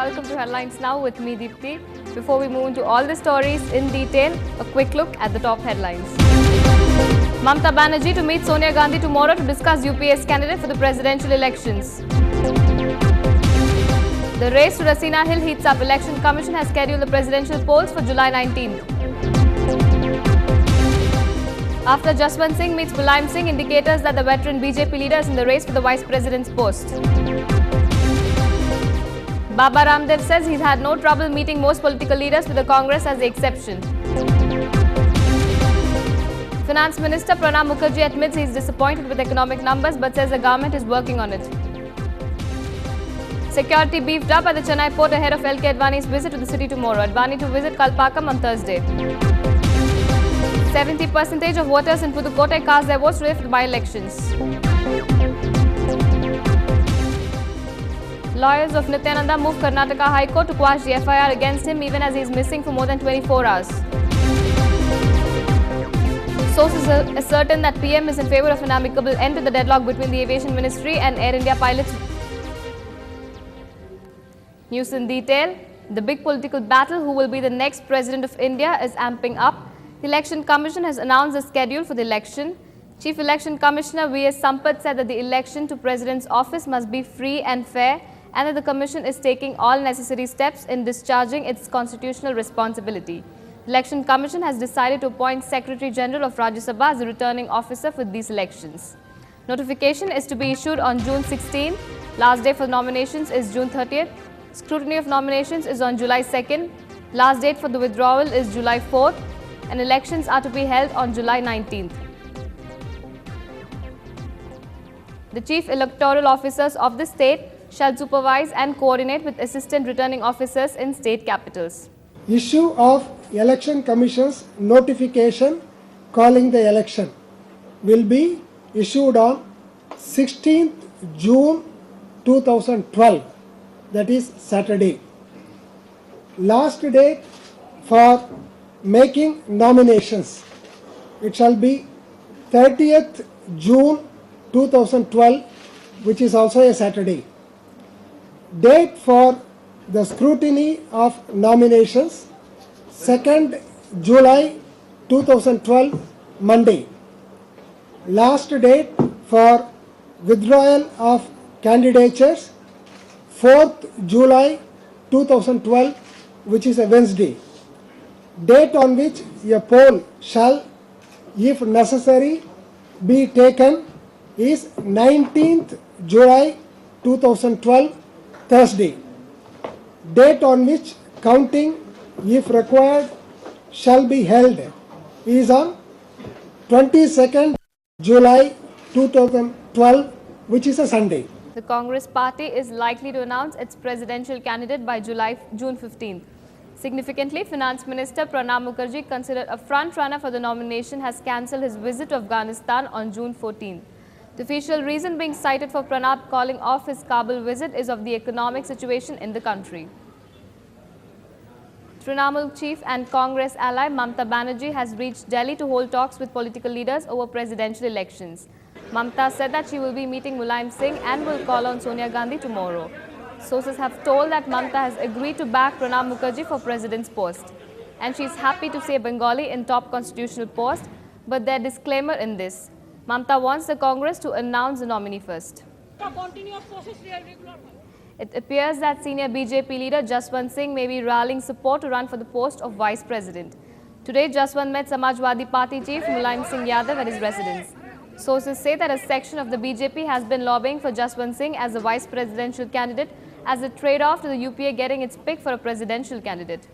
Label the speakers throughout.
Speaker 1: welcome to Headlines Now with me, Deepthi. Before we move into all the stories in detail, a quick look at the top headlines. Mamata Banerjee to meet Sonia Gandhi tomorrow to discuss UPA's candidate for the presidential elections. The race to Rasina Hill heats up. Election Commission has scheduled the presidential polls for July 19th. After Jaswant Singh meets Mulayam Singh, indicators that the veteran BJP leader is in the race for the vice president's post. Baba Ramdev says he's had no trouble meeting most political leaders, with the Congress as the exception. Finance Minister Pranab Mukherjee admits he's disappointed with economic numbers but says the government is working on it. Security beefed up at the Chennai port ahead of LK Advani's visit to the city tomorrow. Advani to visit Kalpakkam on Thursday. 70% of voters in Pudukkottai cast their votes today for the by-elections. Lawyers of Nityananda moved Karnataka High Court to quash the FIR against him even as he is missing for more than 24 hours. Sources are certain that PM is in favour of an amicable end to the deadlock between the Aviation Ministry and Air India pilots. News in detail. The big political battle, who will be the next President of India, is amping up. The Election Commission has announced the schedule for the election. Chief Election Commissioner V.S. Sampath said that the election to President's office must be free and fair, and that the Commission is taking all necessary steps in discharging its constitutional responsibility. The Election Commission has decided to appoint Secretary General of Rajya Sabha as the returning officer for these elections. Notification is to be issued on June 16. Last day for nominations is June 30th. Scrutiny of nominations is on July 2nd. Last date for the withdrawal is July 4th. And elections are to be held on July 19th. The chief electoral officers of the state shall supervise and coordinate with assistant returning officers in state capitals.
Speaker 2: Issue of Election Commission's notification calling the election will be issued on 16th June 2012, that is Saturday. Last date for making nominations, it shall be 30th June 2012, which is also a Saturday. Date for the scrutiny of nominations, 2nd July 2012, Monday. Last date for withdrawal of candidatures, 4th July 2012, which is a Wednesday. Date on which a poll shall, if necessary, be taken is 19th July 2012, Thursday. Date on which counting, if required, shall be held is on 22nd July 2012, which is a Sunday.
Speaker 1: The Congress party is likely to announce its presidential candidate by June 15th. Significantly, Finance Minister Pranab Mukherjee, considered a front-runner for the nomination, has cancelled his visit to Afghanistan on June 14th. The official reason being cited for Pranab calling off his Kabul visit is of the economic situation in the country. Trinamool chief and Congress ally Mamata Banerjee has reached Delhi to hold talks with political leaders over presidential elections. Mamata said that she will be meeting Mulayam Singh and will call on Sonia Gandhi tomorrow. Sources have told that Mamata has agreed to back Pranab Mukherjee for president's post. And she is happy to see a Bengali in top constitutional post, but there is a disclaimer in this. Mamata wants the Congress to announce the nominee first. It appears that senior BJP leader Jaswant Singh may be rallying support to run for the post of vice president. Today, Jaswant met Samajwadi Party chief Mulayam Singh Yadav at his residence. Sources say that a section of the BJP has been lobbying for Jaswant Singh as the vice presidential candidate as a trade-off to the UPA getting its pick for a presidential candidate.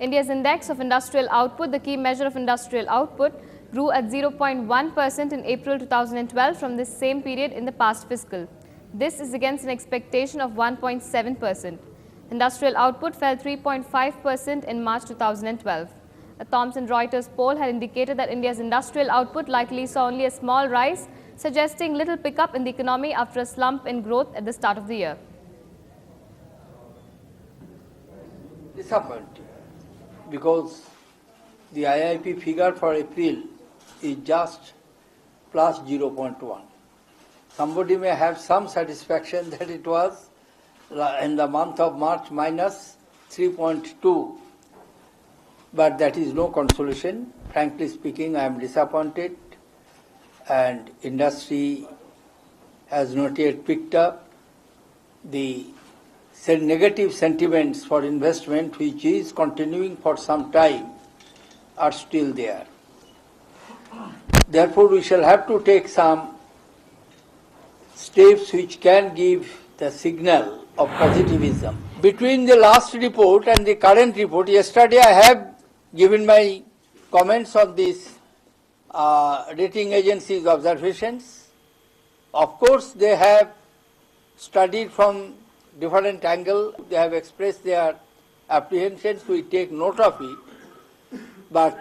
Speaker 1: India's index of industrial output, the key measure of industrial output, grew at 0.1% in April 2012 from the same period in the past fiscal. This is against an expectation of 1.7%. Industrial output fell 3.5% in March 2012. A Thomson Reuters poll had indicated that India's industrial output likely saw only a small rise, suggesting little pickup in the economy after a slump in growth at the start of the year.
Speaker 3: Disappointing because the IIP figure for April is just plus 0.1. somebody may have some satisfaction that it was in the month of March minus 3.2, but that is no consolation. Frankly speaking, I am disappointed, and industry has not yet picked up. The negative sentiments for investment, which is continuing for some time, are still there. Therefore, we shall have to take some steps which can give the signal of positivism. Between the last report and the current report, yesterday I have given my comments on these rating agencies' observations. Of course, they have studied from different angle. They have expressed their apprehensions. We take note of it. But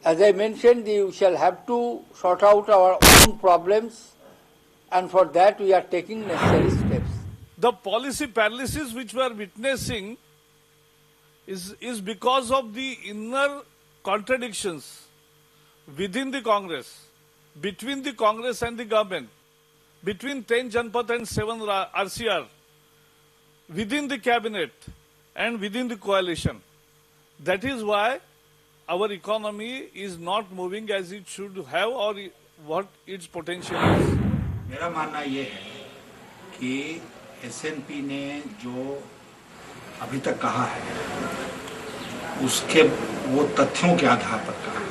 Speaker 3: as I mentioned, we shall have to sort out our own problems, and for that we are taking necessary steps.
Speaker 4: The policy paralysis which we are witnessing is because of the inner contradictions within the Congress, between the Congress and the government, between 10 Janpath and 7 RCR, within the cabinet and within the coalition. That is why our economy is not moving as it should have or what its potential is.
Speaker 5: मेरा मानना ये है कि S&P ने जो अभी तक कहा है उसके वो तथ्यों के आधार पर कहा है,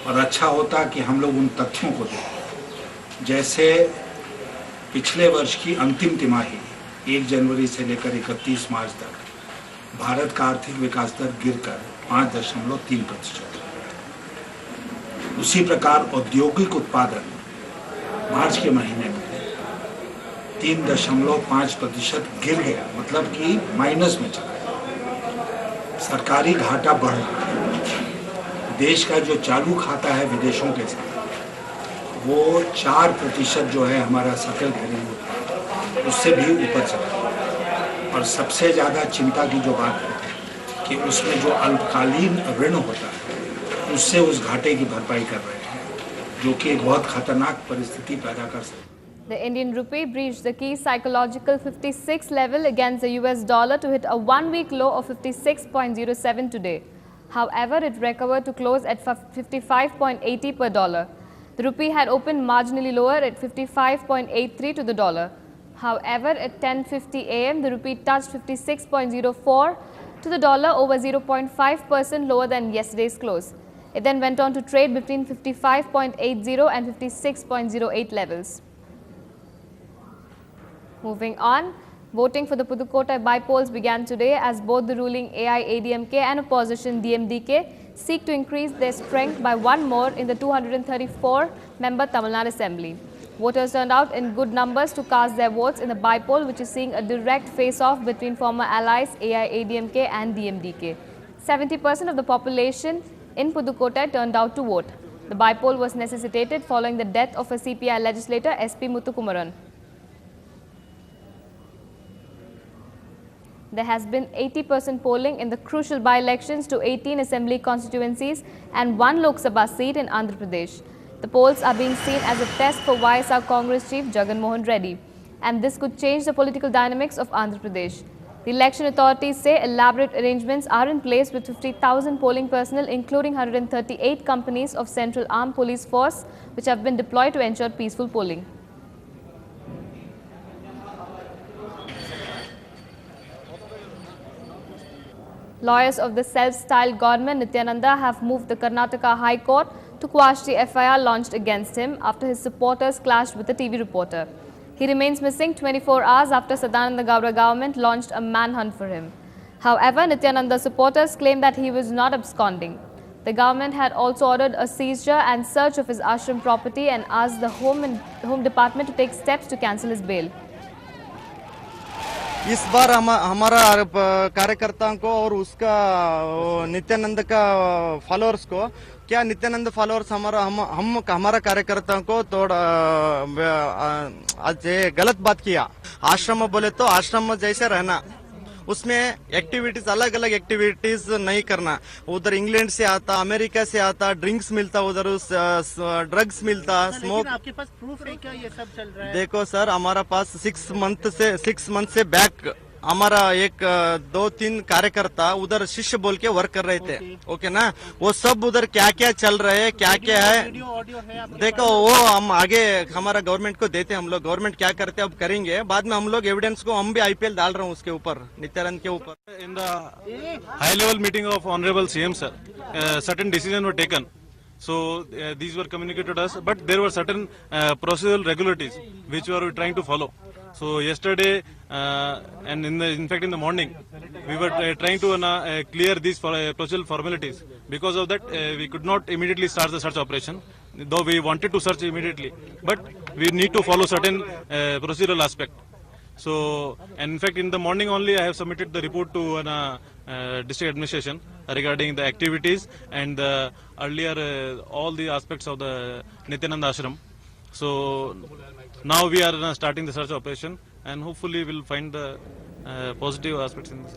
Speaker 5: और अच्छा होता कि हम लोग उन तथ्यों को देखें। जैसे पिछले वर्ष की अंतिम तिमाही 1 जनवरी से लेकर 31 मार्च तक भारत का आर्थिक विकास दर गिरकर 5.3%। उसी प्रकार औद्योगिक उत्पादन मार्च के महीने में 3.5% गिर गया, मतलब कि माइनस में चला गया। सरकारी घाटा बढ़ रहा है। देश का जो चालू खाता है विदेशों के साथ वो 4% जो है हमारा सकल घरेलू उत्पाद, उससे भी ऊपर चला गया। और सबसे ज़्यादा चिंता की जो बात है कि उसमें जो अल्पकालीन ऋण होता है उससे उस घाटे की भरपाई कर रहे हैं, जो कि एक बहुत खतरनाक परिस्थिति पैदा कर सकती है।
Speaker 1: The Indian rupee breached the key psychological 56 level against the US dollar to hit a one-week low of 56.07 today. However, it recovered to close at 55.80 per dollar. The rupee had opened marginally lower at 55.83 to the dollar. However, at 10:50 a.m., the rupee touched 56.04 to the dollar, over 0.5% lower than yesterday's close. It then went on to trade between 55.80 and 56.08 levels. Moving on, voting for the Pudukkottai by-polls began today as both the ruling AIADMK and opposition DMDK seek to increase their strength by one more in the 234-member Tamil Nadu Assembly. Voters turned out in good numbers to cast their votes in the by-poll, which is seeing a direct face-off between former allies AIADMK and DMDK. 70% of the population in Pudukkottai turned out to vote. The by-poll was necessitated following the death of a CPI legislator, SP Muthukumaran. There has been 80% polling in the crucial by-elections to 18 assembly constituencies and 1 Lok Sabha seat in Andhra Pradesh. The polls are being seen as a test for YSR Congress chief Jagan Mohan Reddy, and this could change the political dynamics of Andhra Pradesh. The election authorities say elaborate arrangements are in place with 50,000 polling personnel, including 138 companies of Central Armed Police Force, which have been deployed to ensure peaceful polling. Lawyers of the self-styled government Nityananda have moved the Karnataka High Court to quash the FIR launched against him after his supporters clashed with a TV reporter. He remains missing 24 hours after Sadananda Gowda government launched a manhunt for him. However, Nityananda's supporters claim that he was not absconding. The government had also ordered a seizure and search of his ashram property and asked the Home Department to take steps to cancel his bail.
Speaker 6: इस बार हमारा कार्यकर्ताओं को और उसका नित्यानंद का followers को, क्या Nityanand followers हमारा कार्यकर्ताओं को थोड़ा आज गलत बात किया। आश्रम बोले तो आश्रम जैसे रहना, उसमें एक्टिविटीज अलग अलग एक्टिविटीज नहीं करना। उधर इंग्लैंड से आता, अमेरिका से आता, ड्रिंक्स मिलता, उधर ड्रग्स मिलता, स्मोक।
Speaker 7: आपके पास प्रूफ है क्या ये सब चल रहा है?
Speaker 6: देखो सर, हमारा पास 6 मंथ से बैक हमारा एक 2-3 कार्यकर्ता उधर शिष्य बोल के वर्क कर रहे थे। ओके ना, वो सब उधर क्या क्या चल रहे है, क्या क्या है,
Speaker 7: वीडियो ऑडियो है आपके
Speaker 6: देखो वो हम आगे हमारा गवर्नमेंट को देते, हम लोग गवर्नमेंट क्या करते अब करेंगे, बाद में हम लोग एविडेंस को हम भी आईपीएल डाल रहे हैं उसके ऊपर, नित्यानंद के ऊपर।
Speaker 8: In the high level meeting of Honorable CM sir, certain decisions were taken. So these were communicated to us, but there were certain procedural regularities which we were trying to follow. So yesterday and in fact in the morning, we were trying to clear these procedural formalities. Because of that, we could not immediately start the search operation, though we wanted to search immediately. But we need to follow certain procedural aspect. So, and in fact, in the morning only, I have submitted the report to district administration regarding the activities and the earlier all the aspects of the Nityananda Ashram. So, now we are starting the search operation, and hopefully we'll find the positive aspects in this.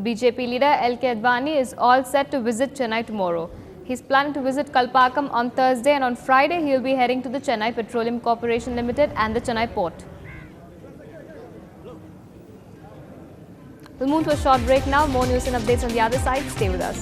Speaker 1: BJP leader L.K. Advani is all set to visit Chennai tomorrow. He's planning to visit Kalpakkam on Thursday, and on Friday he'll be heading to the Chennai Petroleum Corporation Limited and the Chennai port. We'll move to a short break now. More news and updates on the other side. Stay with us.